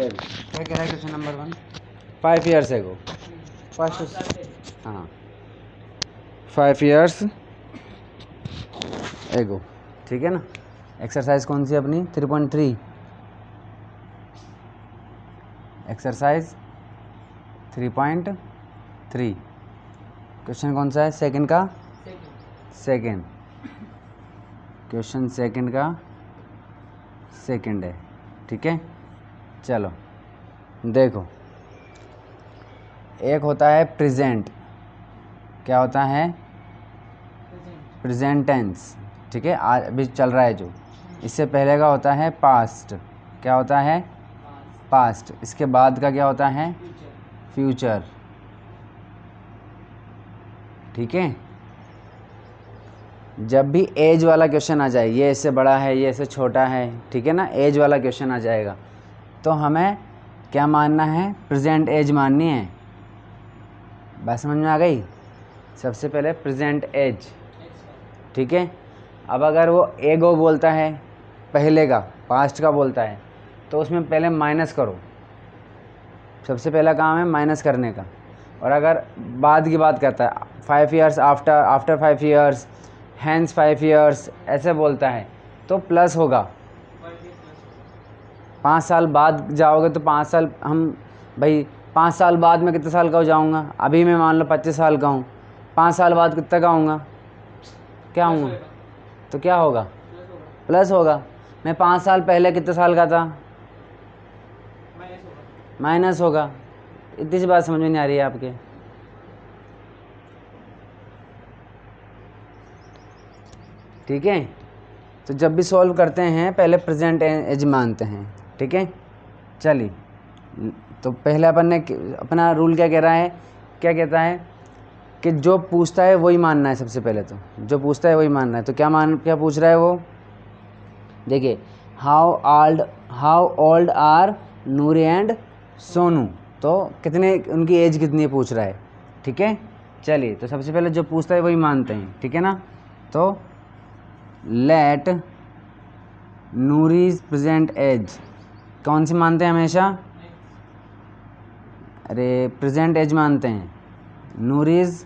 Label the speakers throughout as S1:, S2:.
S1: देखो क्या कह रहा है क्वेश्चन नंबर 1, 5 years एगो फर्स्ट, हाँ 5 years एगो, ठीक है ना। एक्सरसाइज कौन सी अपनी 3.3, एक्सरसाइज 3.3, क्वेश्चन कौन सा है, सेकंड का, सेकंड क्वेश्चन सेकंड का सेकंड है, ठीक है। चलो देखो, एक होता है प्रेजेंट, क्या होता है, प्रेजेंट टेंस, ठीक है, आज अभी चल रहा है जो। इससे पहले का होता है पास्ट, क्या होता है, पास्ट। इसके बाद का क्या होता है, फ्यूचर, ठीक है। जब भी एज वाला क्वेश्चन आ जाए, ये इससे बड़ा है, ये इससे छोटा है, ठीक है ना, एज वाला क्वेश्चन आ जाएगा, तो हमें क्या मानना है, प्रेजेंट एज माननी है। बात समझ में आ गई। सबसे पहले प्रेजेंट एज, ठीक है। अब अगर वो एगो बोलता है, पहले का, पास्ट का बोलता है, तो उसमें पहले माइनस करो, सबसे पहला काम है माइनस करने का। और अगर बाद की बात करता है, 5 years after 5 years, hence 5 years, ऐसे बोलता है, तो प्लस होगा। 5 साल बाद जाओगे तो 5 साल, हम भाई 5 साल बाद में कितने साल का हो जाऊँगा, अभी मैं मान लो 25 साल का हूँ, 5 साल बाद कितने का होऊंगा, क्या होऊंगा, तो क्या होगा, प्लस होगा। मैं 5 साल पहले कितने साल का था, माइनस होगा। इतनी सी बात समझ में नहीं आ रही है आपके, ठीक है। तो जब भी सॉल्व करते हैं पहले प्रेजेंट एज मानते हैं, ठीक है। चलिए, तो पहले अपन ने अपना रूल क्या कह रहा है, क्या कहता है कि जो पूछता है वही मानना है। सबसे पहले तो जो पूछता है वही मानना है। तो क्या पूछ रहा है वो, देखिए, how old are Noori and Sonu, तो कितने, उनकी एज कितनी है पूछ रहा है, ठीक है। चलिए, तो सबसे पहले जो पूछता है वही मानते हैं, ठीक है ना। तो लेट नूरीज प्रेजेंट एज, कौन सी मानते हैं हमेशा, अरे प्रेजेंट एज मानते हैं, नूरीज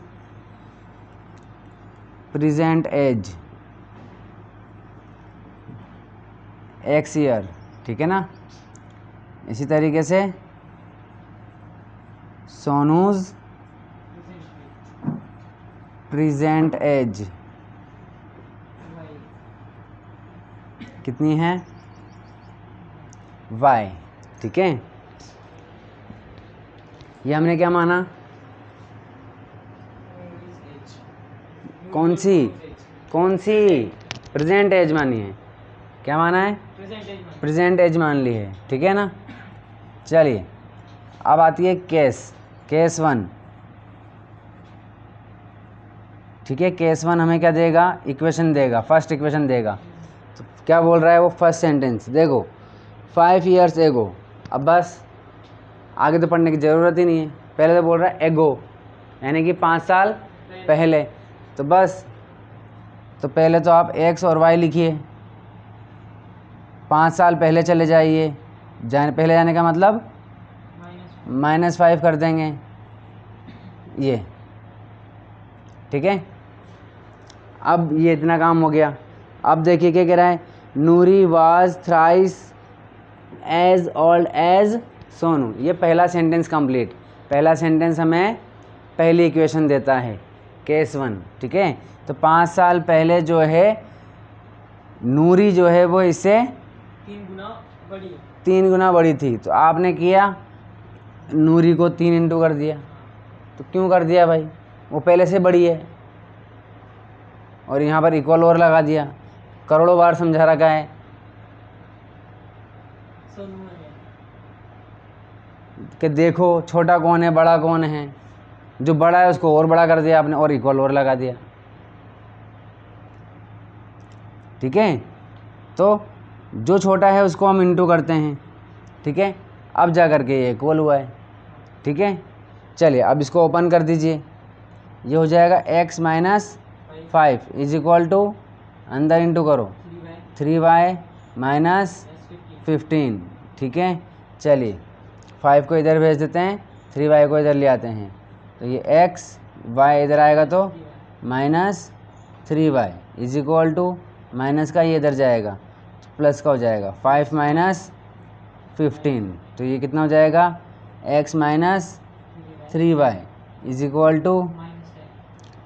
S1: प्रेजेंट एज एक्स ईयर, ठीक है ना। इसी तरीके से सोनूज प्रेजेंट एज कितनी है, वाई, ठीक है। ये हमने क्या माना, कौन सी प्रेजेंट एज मानी है, क्या माना है, प्रेजेंट एज मान ली है, ठीक है ना। चलिए, अब आती है केस 1, ठीक है। केस 1 हमें क्या देगा, इक्वेशन देगा, फर्स्ट इक्वेशन देगा। तो क्या बोल रहा है वो, फर्स्ट सेंटेंस देखो, 5 years एगो। अब बस आगे तो पढ़ने की ज़रूरत ही नहीं है, पहले तो बोल रहा है एगो, यानी कि 5 साल पहले। तो बस, तो पहले तो आप एक्स और वाई लिखिए, 5 साल पहले चले जाइए, पहले जाने का मतलब -5 कर देंगे, ये, ठीक है। अब ये इतना काम हो गया। अब देखिए क्या कह रहा है, Noori was thrice as old as Sonu. ये पहला सेंटेंस कंप्लीट, पहला सेंटेंस हमें पहली इक्वेशन देता है, केस 1, ठीक है। तो 5 साल पहले जो है नूरी जो है वो इससे 3 गुना बड़ी थी। तो आपने किया, नूरी को 3 इंटू कर दिया। तो क्यों कर दिया भाई, वो पहले से बड़ी है, और यहाँ पर इक्वल और लगा दिया। करोड़ों बार समझा रखा है कि देखो छोटा कौन है बड़ा कौन है, जो बड़ा है उसको और बड़ा कर दिया आपने, और इक्वल और लगा दिया, ठीक है। तो जो छोटा है उसको हम इंटू करते हैं, ठीक है। अब जा करके ये इक्वल हुआ है, ठीक है। चलिए, अब इसको ओपन कर दीजिए, ये हो जाएगा x - 5 इज इक्वल टू, अंदर इंटू करो 3y - 15, ठीक है। चलिए, 5 को इधर भेज देते हैं, 3y को इधर ले आते हैं, तो ये x y इधर आएगा तो -3y is equal to minus का ये इधर जाएगा तो प्लस का हो जाएगा 5 माइनस 15, तो ये कितना हो जाएगा x minus 3y is equal to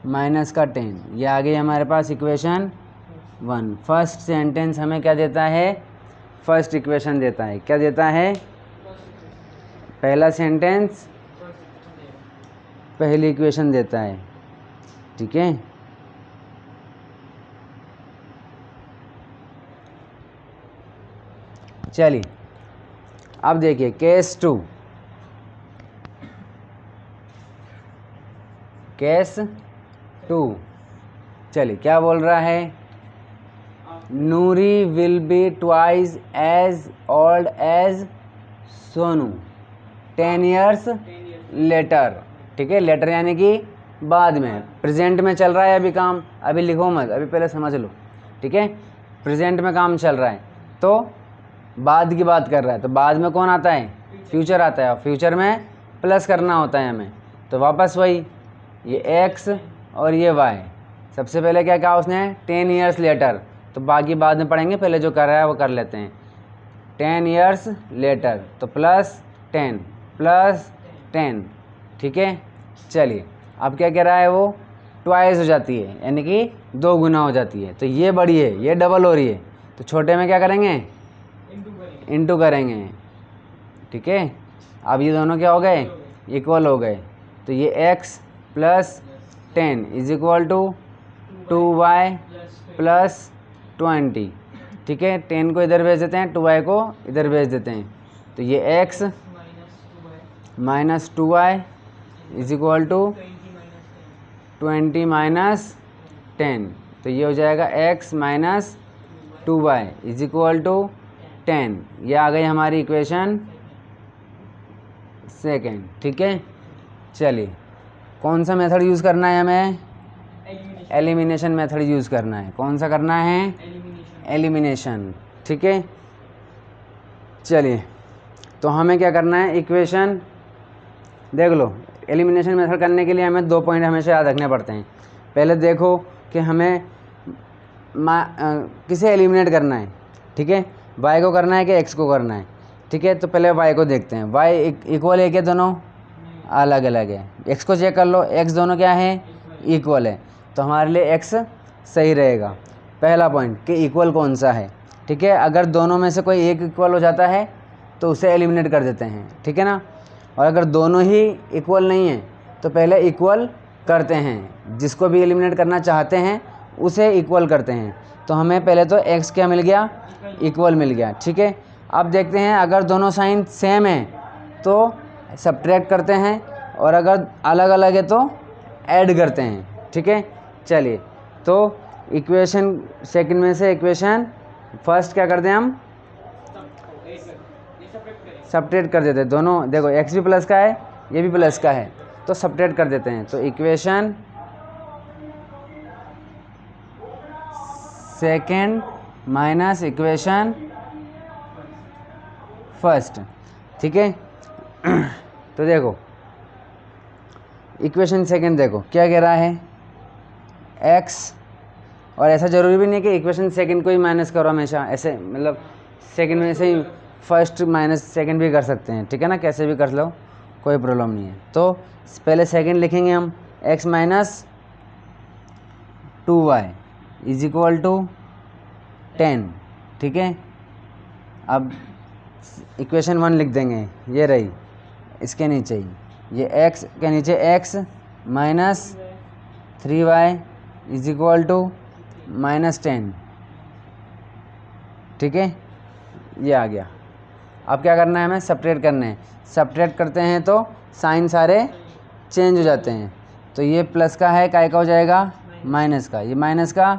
S1: minus का 10। ये आ गई हमारे पास इक्वेशन 1। फर्स्ट सेंटेंस हमें क्या देता है, फर्स्ट इक्वेशन देता है। क्या देता है, पहला सेंटेंस पहली इक्वेशन देता है, ठीक है। चलिए अब देखिए केस 2। केस 2 चलिए क्या बोल रहा है, Noori will be twice as old as Sonu 10 years later, ठीक है। लेटर यानी कि बाद में, प्रेजेंट में चल रहा है अभी काम, अभी लिखो मत, अभी पहले समझ लो, ठीक है। प्रेजेंट में काम चल रहा है तो बाद की बात कर रहा है, तो बाद में कौन आता है, फ्यूचर आता है, और फ्यूचर में प्लस करना होता है हमें, तो वापस वही ये x और ये y। सबसे पहले क्या कहा उसने, 10 years लेटर, तो बाकी बाद में पढ़ेंगे, पहले जो कर रहा है वो कर लेते हैं। 10 years लेटर तो +10 +10, ठीक है। चलिए अब क्या कह रहा है वो, ट्वाइस हो जाती है यानी कि 2 गुना हो जाती है, तो ये बड़ी है ये डबल हो रही है, तो छोटे में क्या करेंगे, इंटू करेंगे, ठीक है। अब ये दोनों क्या हो गए, इक्वल हो गए, तो ये x + 10 is equal to 2y + 20, ठीक है। 10 को इधर भेज देते हैं, 2y को इधर भेज देते हैं, तो ये x - 2y is equal to 20 - 10, तो ये हो जाएगा x - 2y is equal to 10। ये आ गई हमारी इक्वेशन सेकेंड, ठीक है। चलिए कौन सा मेथड यूज़ करना है हमें, एलिमिनेशन मेथड यूज़ करना है। कौन सा करना है, एलिमिनेशन, ठीक है। चलिए तो हमें क्या करना है, इक्वेशन देख लो। एलिमिनेशन मेथड करने के लिए हमें 2 पॉइंट हमेशा याद रखने पड़ते हैं। पहले देखो कि हमें किसे एलिमिनेट करना है, ठीक है, y को करना है कि x को करना है, ठीक है। तो पहले y को देखते हैं, y इक्वल है क्या, दोनों अलग अलग है। x को चेक कर लो, x दोनों क्या है, इक्वल है, तो हमारे लिए x सही रहेगा। पहला पॉइंट कि इक्वल कौन सा है, ठीक है। अगर दोनों में से कोई एक इक्वल हो जाता है तो उसे एलिमिनेट कर देते हैं, ठीक है ना। और अगर दोनों ही इक्वल नहीं है तो पहले इक्वल करते हैं, जिसको भी एलिमिनेट करना चाहते हैं उसे इक्वल करते हैं। तो हमें पहले तो x क्या मिल गया, इक्वल मिल गया, ठीक है। अब देखते हैं अगर दोनों साइन सेम है तो सब्ट्रैक्ट करते हैं, और अगर अलग अलग है तो ऐड करते हैं, ठीक है। चलिए तो इक्वेशन सेकंड में से इक्वेशन फर्स्ट क्या करते हैं, हम सब्ट्रैक्ट कर देते हैं दोनों। देखो x भी प्लस का है, ये भी प्लस का है, तो सब्ट्रैक्ट कर देते हैं। तो equation second minus equation first, ठीक है। तो देखो इक्वेशन सेकेंड देखो क्या कह रहा है, x, और ऐसा ज़रूरी भी नहीं कि इक्वेशन सेकेंड को ही माइनस करो हमेशा, ऐसे मतलब सेकेंड में से ही फर्स्ट माइनस सेकेंड भी कर सकते हैं, ठीक है ना, कैसे भी कर लो, कोई प्रॉब्लम नहीं है। तो पहले सेकेंड लिखेंगे हम, x - 2y is equal to 10, ठीक है। अब इक्वेशन 1 लिख देंगे, ये रही, इसके नीचे ही ये x के नीचे x - 3y is equal to -10, ठीक है, ये आ गया। अब क्या करना है, हमें सब्ट्रैक्ट करना है। सब्ट्रैक्ट करते हैं तो साइन सारे चेंज हो जाते हैं, तो ये प्लस का है, काय का हो जाएगा, माइनस का, ये माइनस का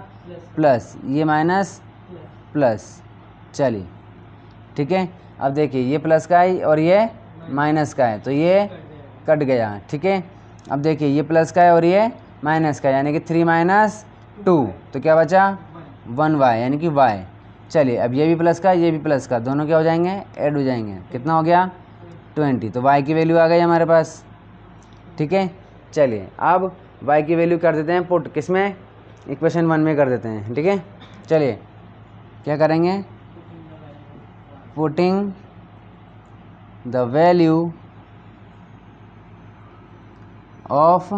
S1: प्लस, ये माइनस प्लस, चलिए ठीक है। अब देखिए ये प्लस का है और ये माइनस का है, तो ये कट गया, ठीक है। अब देखिए ये प्लस का है और ये माइनस का है, यानी कि 3 - 2, तो क्या बचा 1y, यानी कि y। चलिए अब ये भी प्लस का ये भी प्लस का, दोनों क्या हो जाएंगे, ऐड हो जाएंगे। कितना हो गया 20, तो y की वैल्यू आ गई हमारे पास। ठीक है, चलिए अब y की वैल्यू कर देते हैं पुट, किस में, इक्वेशन 1 में कर देते हैं। ठीक है, चलिए क्या करेंगे, putting the value of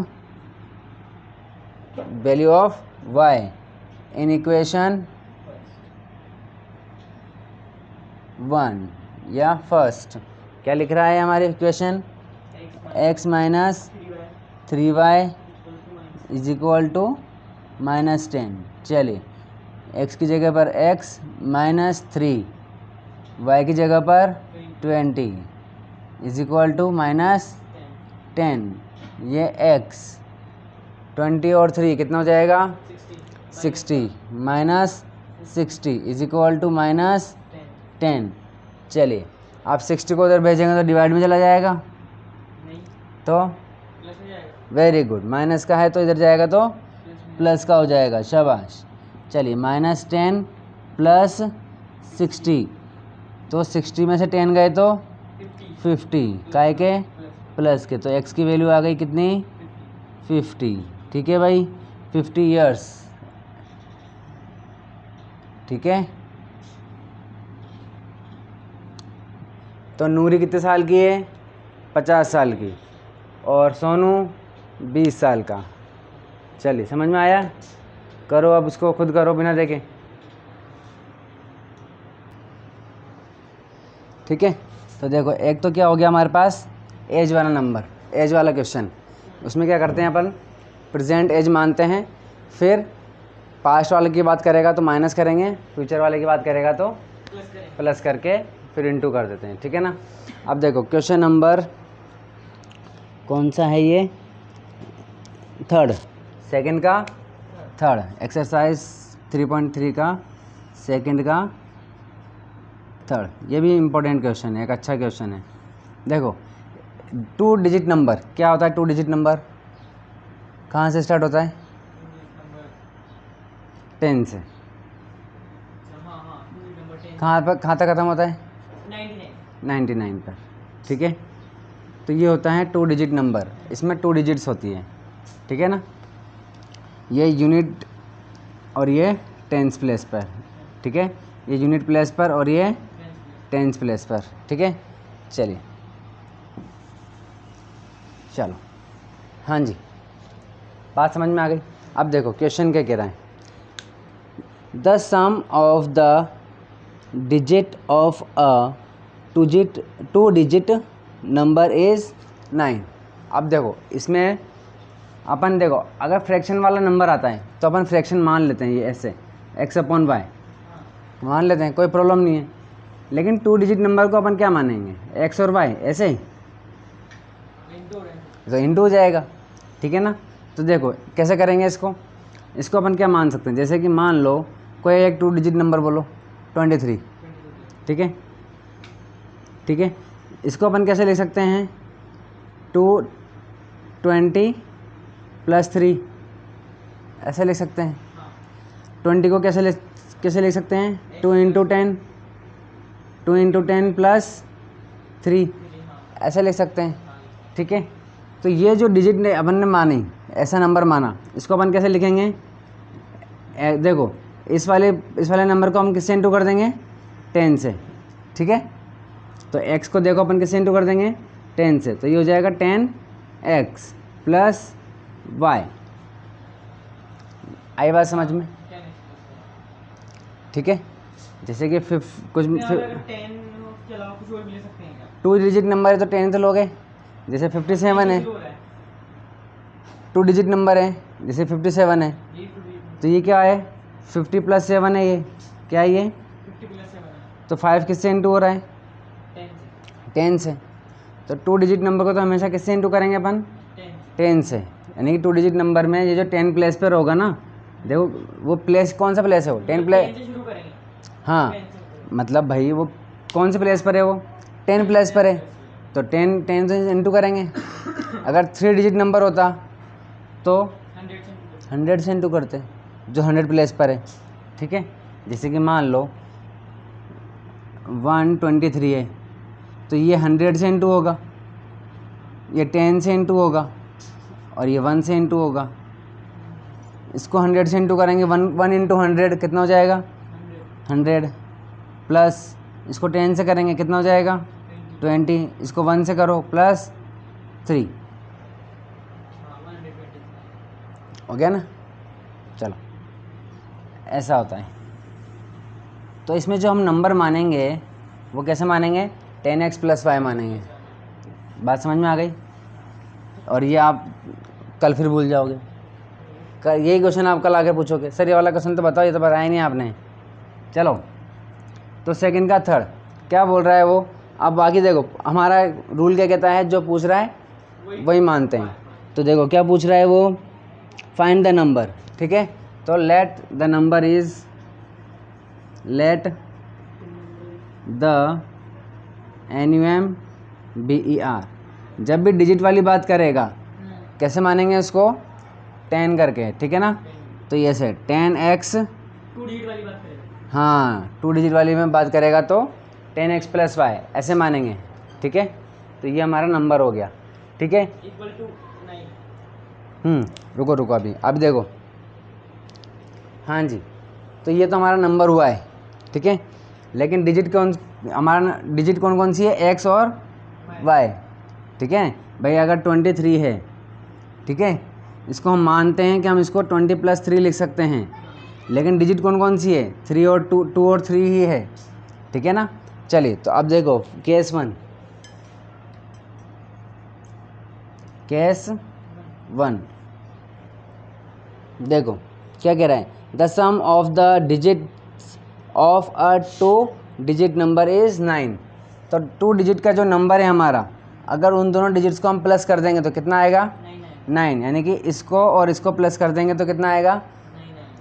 S1: y in equation 1 या फर्स्ट, क्या लिख रहा है हमारी equation, x minus 3y is equal to -10। चलिए x की जगह पर x माइनस 3, y की जगह पर 20 इज इक्वल टू -10। ये x 20 और 3 कितना हो जाएगा, 60 माइनस 60 इज इक्वल टू -10। चलिए आप 60 को उधर भेजेंगे तो डिवाइड में चला जाएगा, तो वेरी गुड, माइनस का है तो इधर जाएगा तो प्लस का हो जाएगा, शाबाश। चलिए -10 प्लस 60, तो 60 में से 10 गए तो 50, काय के प्लस के, तो x की वैल्यू आ गई कितनी, 50। ठीक है भाई, 50 ईयर्स। ठीक है, तो नूरी कितने साल की है, 50 साल की, और सोनू 20 साल का। चलिए समझ में आया, करो अब उसको खुद करो बिना देखे। ठीक है, तो देखो एक तो क्या हो गया हमारे पास, एज वाला नंबर, एज वाला क्वेश्चन, उसमें क्या करते हैं अपन, प्रेजेंट एज मानते हैं, फिर पास्ट वाले की बात करेगा तो माइनस करेंगे, फ्यूचर वाले की बात करेगा तो प्लस करके फिर इनटू कर देते हैं। ठीक है ना। अब देखो क्वेश्चन नंबर कौन सा है ये, थर्ड, सेकंड का थर्ड, एक्सरसाइज 3.3 का सेकंड का थर्ड। ये भी इम्पोर्टेंट क्वेश्चन है, एक अच्छा क्वेश्चन है। देखो 2 डिजिट नंबर, क्या होता है 2 डिजिट नंबर, कहाँ से स्टार्ट होता है, 10 से, कहाँ तक ख़त्म होता है, 99 पर। ठीक है, तो ये होता है 2 डिजिट नंबर, इसमें 2 डिजिट्स होती है। ठीक है ना, ये यूनिट और ये टेंस प्लेस पर। ठीक है, ये यूनिट प्लेस पर और ये टेंस प्लेस पर। ठीक है, चलिए चलो, हाँ जी बात समझ में आ गई। अब देखो क्वेश्चन क्या कह रहा है, the sum of the digit of a 2 digit number is 9। अब देखो इसमें अपन देखो अगर फ्रैक्शन वाला नंबर आता है तो अपन फ्रैक्शन मान लेते हैं, ये ऐसे x/y मान लेते हैं, कोई प्रॉब्लम नहीं है। लेकिन 2 डिजिट नंबर को अपन क्या मानेंगे, x और y ऐसे ही, तो इंटू हो जाएगा। ठीक है ना, तो देखो कैसे करेंगे इसको अपन क्या मान सकते हैं, जैसे कि मान लो कोई एक 2 डिजिट नंबर बोलो 23। ठीक है, ठीक है, इसको अपन कैसे लिख सकते हैं, 220 + 3 ऐसे लिख सकते हैं। 20 को कैसे लिख सकते हैं, 2 × 10 + 3 ऐसे लिख सकते हैं। ठीक है, तो ये जो डिजिट ने अपन ने मानी, ऐसा नंबर माना, इसको अपन कैसे लिखेंगे, देखो इस वाले नंबर को हम किससे इंटू कर देंगे, 10 से। ठीक है, तो x को देखो अपन किससे इंटू कर देंगे, 10 से, तो ये हो जाएगा 10x + y। आई बात समझ में। ठीक है, जैसे कि कुछ 2 डिजिट नंबर है तो 10 तो लोगे, जैसे 57 है 2 डिजिट नंबर है, जैसे 57 है, तो ये क्या है 50 + 7 है, ये क्या है ये तो 5 किससे इंटू हो रहा है, 10 से। तो 2 डिजिट नंबर को तो हमेशा किससे इंटू करेंगे अपन, 10 से, यानी कि 2 डिजिट नंबर में ये जो 10 प्लेस पर होगा ना, देखो वो प्लेस कौन सा प्लेस है, वो 10 प्लेस, हाँ मतलब भाई वो कौन से प्लेस पर है, वो 10 प्लेस पर है, तो 10 से इंटू करेंगे। अगर 3 डिजिट नंबर होता तो 100 से इंटू करते, जो 100 प्लेस पर है। ठीक है, जैसे कि मान लो 123 है तो ये 100 से इंटू होगा, ये 10 से इंटू होगा, और ये 1 से इंटू होगा। इसको 100 से इंटू करेंगे, 1 इंटू 100 कितना हो जाएगा 100, प्लस इसको 10 से करेंगे कितना हो जाएगा 20, इसको 1 से करो प्लस 3, हो गया ना। चलो ऐसा होता है। तो इसमें जो हम नंबर मानेंगे वो कैसे मानेंगे, 10x + y मानेंगे। बात समझ में आ गई। और ये आप कल फिर भूल जाओगे, यही क्वेश्चन आप कल आके पूछोगे, सर ये वाला क्वेश्चन तो बताओ, ये तो बताया नहीं आपने। चलो तो सेकंड का थर्ड क्या बोल रहा है वो, अब बाकी देखो हमारा रूल क्या कहता है, जो पूछ रहा है वही मानते हैं। तो देखो क्या पूछ रहा है वो, फाइंड द नंबर, ठीक है। तो let the number is, let the NUMBER, जब भी डिजिट वाली बात करेगा कैसे मानेंगे उसको, 10 करके, ठीक है ना। तो ये से 10x,
S2: 2 डिजिट वाली बात करेगा,
S1: हाँ 2 डिजिट वाली में बात करेगा तो 10x + y ऐसे मानेंगे, ठीक है। तो ये हमारा नंबर हो गया, ठीक है।
S2: = 9।
S1: रुको रुको अभी देखो, हाँ जी, तो ये तो हमारा नंबर हुआ है, ठीक है। लेकिन डिजिट हमारा डिजिट कौन कौन सी है, x और y, ठीक है भाई। अगर 23 है, ठीक है, इसको हम मानते हैं कि हम इसको 20 + 3 लिख सकते हैं, लेकिन डिजिट कौन कौन सी है, 3 और 2 और 3 ही है, ठीक है ना। चलिए तो अब देखो केस 1 देखो क्या कह रहा है, the sum of the digits of a 2 digit number is 9। तो 2 डिजिट का जो नंबर है हमारा, अगर उन दोनों डिजिट्स को हम प्लस कर देंगे तो कितना आएगा 9, यानी कि इसको और इसको प्लस कर देंगे तो कितना आएगा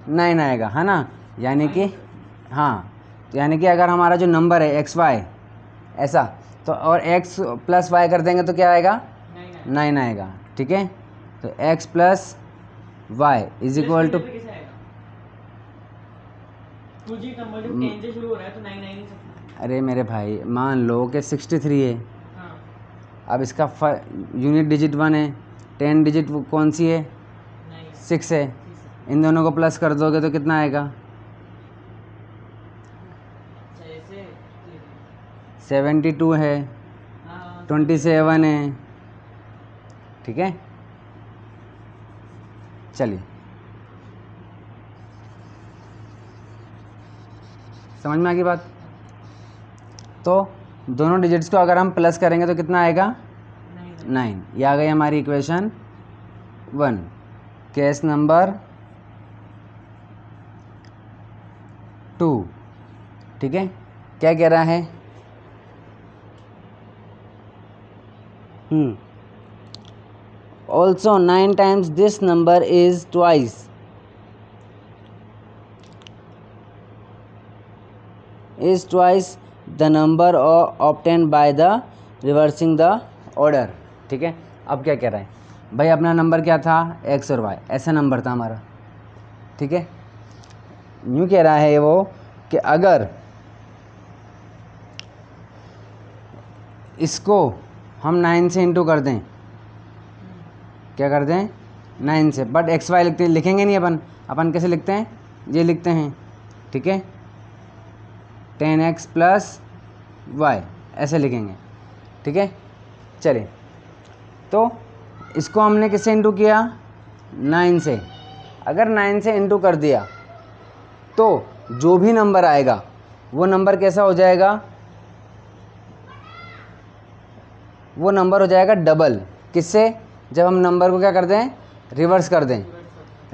S1: 9 आएगा, है ना। यानी कि हाँ, तो यानी कि अगर हमारा जो नंबर है XY ऐसा, तो और x + y कर देंगे तो क्या आएगा 9 आएगा, ठीक है। तो x + y is equal to,
S2: 2 digit number जो 10 से शुरू हो रहा है तो 9 ही सकता
S1: अरे मेरे भाई मान लो कि 63 है,
S2: हाँ।
S1: अब इसका यूनिट डिजिट 1 है, 10 डिजिट कौन सी है 6 है, इन दोनों को प्लस कर दोगे तो कितना आएगा 72 है, 27 है, ठीक है। चलिए समझ में आ गई बात। तो दोनों डिजिट्स को अगर हम प्लस करेंगे तो कितना आएगा 9। ये आ गई हमारी इक्वेशन 1। केस नंबर 2, ठीक है। क्या कह रहा है, also 9 times this number is twice the number obtained by the reversing the order, ठीक है। अब क्या कह रहा है भाई, अपना नंबर क्या था x और y, ऐसा नंबर था हमारा, ठीक है। यूँ कह रहा है वो कि अगर इसको हम 9 से इंटू कर दें, क्या कर दें 9 से, बट XY लिखेंगे नहीं, अपन कैसे लिखते हैं, ये लिखते हैं, ठीक है। 10x + y ऐसे लिखेंगे, ठीक है। चलिए तो इसको हमने किससे इंटू किया 9 से, अगर 9 से इंटू कर दिया तो जो भी नंबर आएगा वो नंबर कैसा हो जाएगा, वो नंबर हो जाएगा डबल। किससे, जब हम नंबर को क्या कर दें रिवर्स कर दें,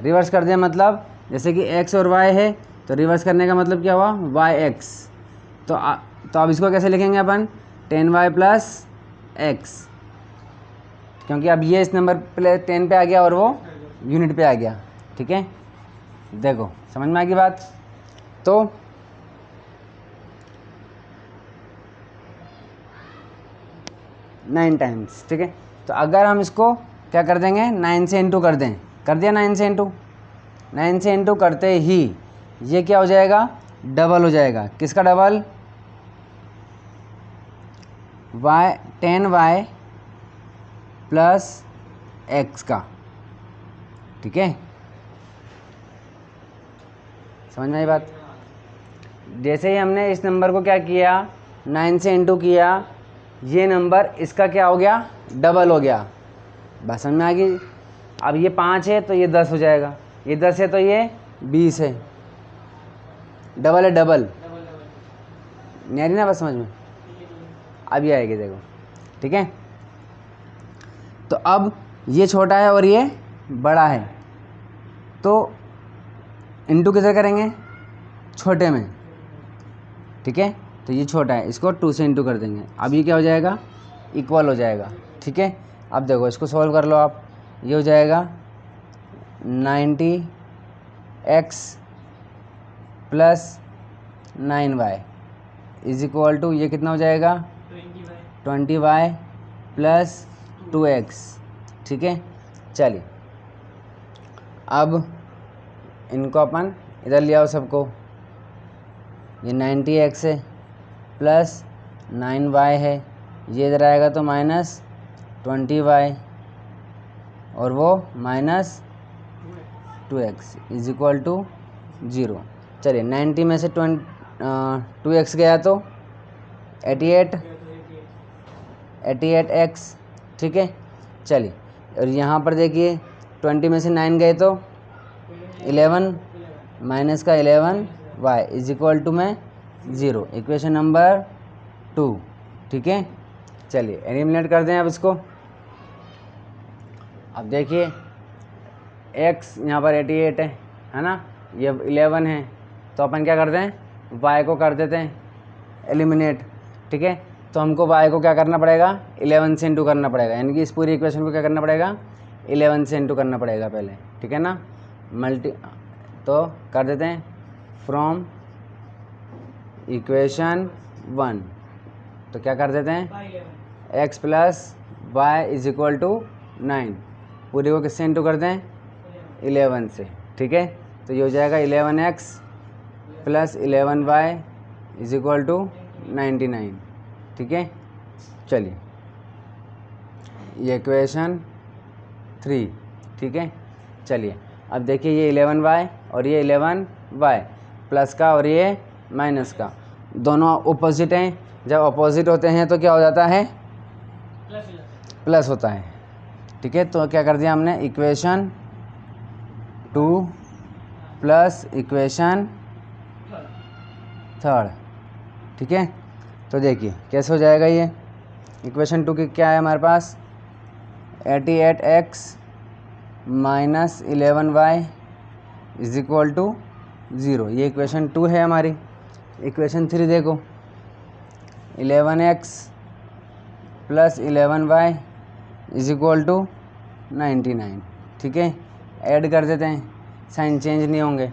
S1: रिवर्स कर दें मतलब जैसे कि x और y है, तो रिवर्स करने का मतलब क्या हुआ yx। तो अब इसको कैसे लिखेंगे अपन 10y + x, क्योंकि अब ये इस नंबर 10 पे आ गया और वो यूनिट पे आ गया, ठीक है। देखो समझ में आ गई बात। तो नाइन टाइम्स, ठीक है। तो अगर हम इसको क्या कर देंगे 9 से इंटू कर दें, कर दिया 9 से इंटू करते ही ये क्या हो जाएगा डबल हो जाएगा। किसका double, Y 10y plus x का, ठीक है, समझ में आई बात। जैसे ही हमने इस नंबर को क्या किया 9 से इंटू किया, ये नंबर इसका क्या हो गया, डबल हो गया, बस समझ में आ गई। अब ये 5 है तो ये 10 हो जाएगा, ये 10 है तो ये 20 है, डबल है डबल, नहीं आ रही ना बस समझ में, अब ये आएगी देखो, ठीक है। तो अब ये छोटा है और ये बड़ा है, तो इंटू किधर करेंगे, छोटे में, ठीक है। तो ये छोटा है, इसको 2 से इंटू कर देंगे, अब ये क्या हो जाएगा, इक्वल हो जाएगा, ठीक है। अब देखो इसको सॉल्व कर लो आप, ये हो जाएगा 90x plus 9y is equal to, ये कितना हो जाएगा 20y प्लस 2x, ठीक है। चलिए अब इनको अपन इधर ले आओ सबको, ये 90x है प्लस 9y है, ये इधर आएगा तो माइनस 20y और वो minus 2x is equal to 0। चलिए 90 में से 2x गया तो 88x, ठीक है। चलिए और यहाँ पर देखिए 20 में से 9 गए तो 11 माइनस का 11y इज इक्वल टू में 0, इक्वेशन नंबर 2, ठीक है। चलिए एलिमिनेट कर दें अब इसको। अब देखिए x यहाँ पर 88 है ना, ये 11 है, तो अपन क्या करते हैं, y को कर देते हैं एलिमिनेट, ठीक है। तो हमको y को क्या करना पड़ेगा, 11 से इंटू करना पड़ेगा, यानी कि इस पूरी इक्वेशन को क्या करना पड़ेगा, 11 से इंटू करना पड़ेगा पहले, ठीक है ना। तो कर देते हैं फ्रॉम इक्वेशन 1, तो क्या कर देते हैं x plus y is equal to 9, पूरी को किससे इंटू कर दें, 11 से, ठीक है। तो ये हो जाएगा 11x plus 11y is equal to 99, ठीक है। चलिए ये इक्वेशन 3, ठीक है। चलिए अब देखिए ये 11y और ये 11y, प्लस का और ये माइनस का, दोनों अपोजिट हैं, जब अपोजिट होते हैं तो क्या हो जाता है, प्लस होता है, ठीक है। तो क्या कर दिया हमने, इक्वेशन 2 प्लस इक्वेशन 3, ठीक है। तो देखिए कैसे हो जाएगा ये, इक्वेशन 2 की क्या है हमारे पास, 88x minus 11y is equal to 0, ये इक्वेशन 2 है हमारी। इक्वेशन 3 देखो, 11x plus 11y is equal to 99, ठीक है। ऐड कर देते हैं, साइन चेंज नहीं होंगे,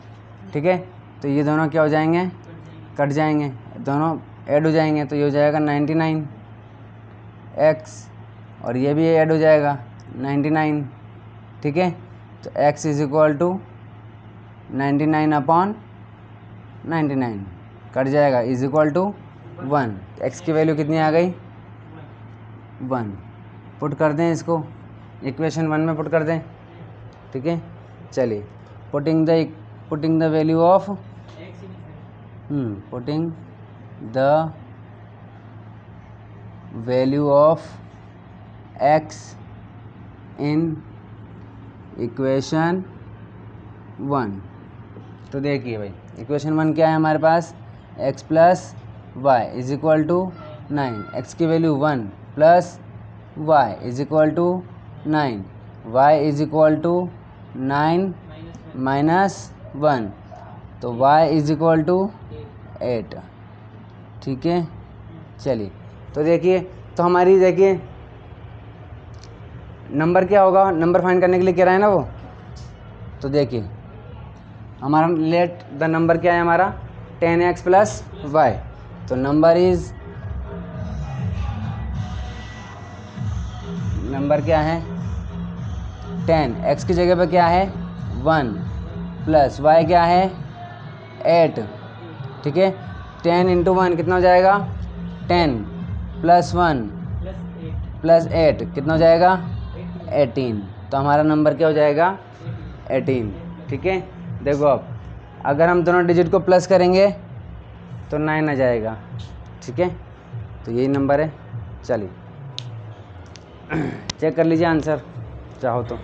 S1: ठीक है। तो ये दोनों क्या हो जाएंगे, कट जाएंगे, दोनों ऐड हो जाएंगे, तो ये हो जाएगा 99x और ये भी ऐड हो जाएगा 99, ठीक है। तो x is equal to 99 upon 99 cut जाएगा, इज इक्वल टू 1, x की वैल्यू कितनी आ गई, 1। पुट कर दें इसको इक्वेशन 1 में पुट कर दें, ठीक है। चलिए putting the value of putting the value of x in equation 1। तो देखिए भाई इक्वेशन 1 क्या है हमारे पास, x plus y is equal to 9, x की value 1 plus y is equal to 9, y is equal to 9 minus 1, तो y इज इक्वल टू 8, ठीक है। चलिए तो देखिए, तो हमारी देखिए नंबर क्या होगा, नंबर फाइंड करने के लिए कह रहा है ना वो, तो देखिए हमारा लेट द नंबर क्या है हमारा 10x प्लस वाई, तो नंबर क्या है 10, x की जगह पे क्या है 1 प्लस y क्या है 8, ठीक है। 10 इंटू 1 कितना हो जाएगा 10, +1
S2: प्लस 8
S1: +8 कितना हो जाएगा 18। तो हमारा नंबर क्या हो जाएगा 18। ठीक है, देखो अब अगर हम दोनों डिजिट को प्लस करेंगे तो 9 आ जाएगा। ठीक है, तो यही नंबर है। चलिए चेक कर लीजिए आंसर चाहो तो।